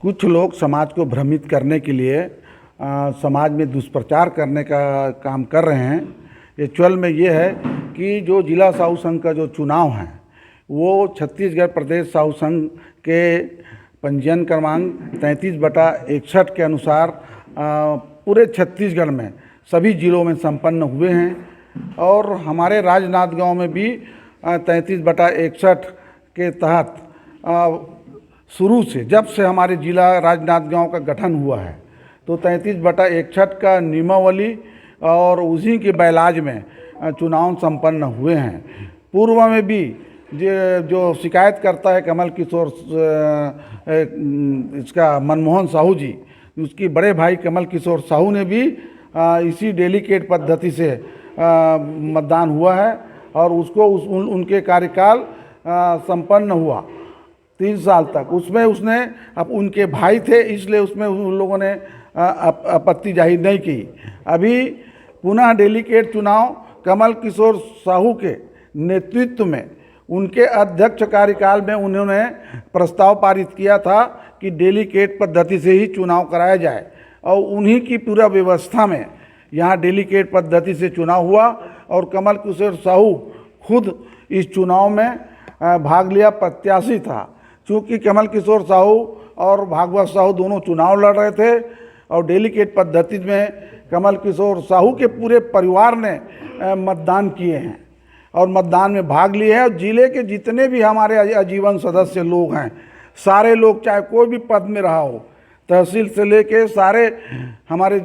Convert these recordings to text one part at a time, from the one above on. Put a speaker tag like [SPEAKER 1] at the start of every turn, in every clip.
[SPEAKER 1] कुछ लोग समाज को भ्रमित करने के लिए समाज में दुष्प्रचार करने का काम कर रहे हैं। एक्चुअल में ये है कि जो जिला साहू संघ का जो चुनाव है वो छत्तीसगढ़ प्रदेश साहू संघ के पंजीयन क्रमांक 33/61 के अनुसार पूरे छत्तीसगढ़ में सभी जिलों में संपन्न हुए हैं और हमारे राजनांदगांव में भी 33/61 के तहत शुरू से जब से हमारे जिला राजनांदगांव का गठन हुआ है तो 33/61 का नियमावली और उसी के बैलाज में चुनाव संपन्न हुए हैं। पूर्व में भी जो शिकायत करता है कमल किशोर इसका मनमोहन साहू जी, उसकी बड़े भाई कमल किशोर साहू ने भी इसी डेलीकेट पद्धति से मतदान हुआ है और उसको उनके कार्यकाल संपन्न हुआ 3 साल तक। उसमें उसने अब उनके भाई थे इसलिए उसमें उन लोगों ने आपत्ति जाहिर नहीं की। अभी पुनः डेलीकेट चुनाव कमल किशोर साहू के नेतृत्व में उनके अध्यक्ष कार्यकाल में उन्होंने प्रस्ताव पारित किया था कि डेलीकेट पद्धति से ही चुनाव कराया जाए और उन्हीं की पूरा व्यवस्था में यहाँ डेलीकेट पद्धति से चुनाव हुआ और कमल किशोर साहू खुद इस चुनाव में भाग लिया, प्रत्याशी था। चूँकि कमल किशोर साहू और भागवत साहू दोनों चुनाव लड़ रहे थे और डेलीकेट पद्धति में कमल किशोर साहू के पूरे परिवार ने मतदान किए हैं और मतदान में भाग लिए हैं और जिले के जितने भी हमारे आजीवन सदस्य लोग हैं सारे लोग, चाहे कोई भी पद में रहा हो, तहसील से लेके सारे हमारे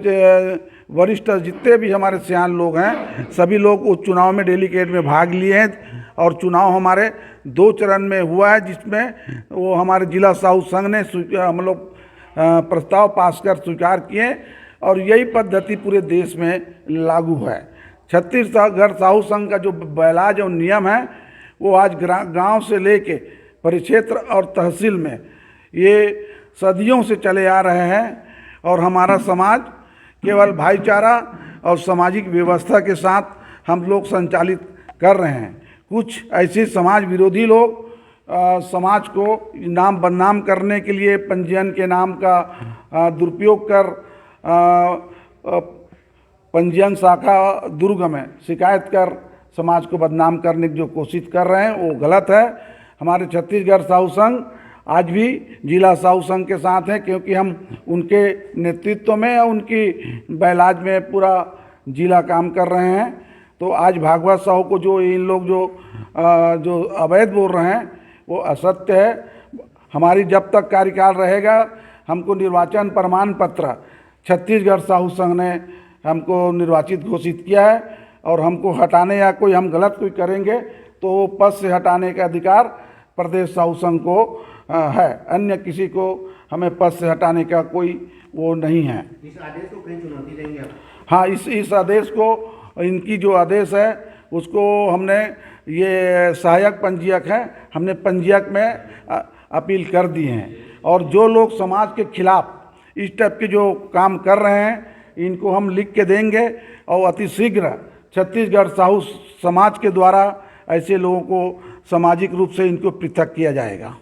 [SPEAKER 1] वरिष्ठ जितने भी हमारे सियान लोग हैं सभी लोग उस चुनाव में डेलीकेट में भाग लिए हैं और चुनाव हमारे 2 चरण में हुआ है जिसमें वो हमारे जिला साहू संघ ने हम लोग प्रस्ताव पास कर स्वीकार किए और यही पद्धति पूरे देश में लागू है। छत्तीसगढ़ साहू संघ का जो बैलाज और नियम है वो आज गांव से लेके परिक्षेत्र और तहसील में ये सदियों से चले आ रहे हैं और हमारा समाज केवल भाईचारा और सामाजिक व्यवस्था के साथ हम लोग संचालित कर रहे हैं। कुछ ऐसे समाज विरोधी लोग समाज को नाम बदनाम करने के लिए पंजीयन के नाम का दुरुपयोग कर पंजीयन शाखा दुर्ग में शिकायत कर समाज को बदनाम करने की जो कोशिश कर रहे हैं वो गलत है। हमारे छत्तीसगढ़ साहू संघ आज भी जिला साहू संघ के साथ हैं क्योंकि हम उनके नेतृत्व में या उनकी बैलाज में पूरा जिला काम कर रहे हैं। तो आज भागवत साहू को जो इन लोग जो अवैध बोल रहे हैं वो असत्य है। हमारी जब तक कार्यकाल रहेगा हमको निर्वाचन प्रमाण पत्र छत्तीसगढ़ साहू संघ ने हमको निर्वाचित घोषित किया है और हमको हटाने या कोई हम गलत कोई करेंगे तो वो पद से हटाने का अधिकार प्रदेश साहू संघ को है, अन्य किसी को हमें पद से हटाने का कोई वो नहीं है।
[SPEAKER 2] इस आदेश को कहीं चुनौती देंगे आप?
[SPEAKER 1] हाँ, इस आदेश को, इनकी जो आदेश है उसको हमने, ये सहायक पंजीयक है, हमने पंजीयक में अपील कर दी हैं और जो लोग समाज के खिलाफ इस टाइप के जो काम कर रहे हैं इनको हम लिख के देंगे और अति शीघ्र छत्तीसगढ़ साहू समाज के द्वारा ऐसे लोगों को सामाजिक रूप से इनको पृथक किया जाएगा।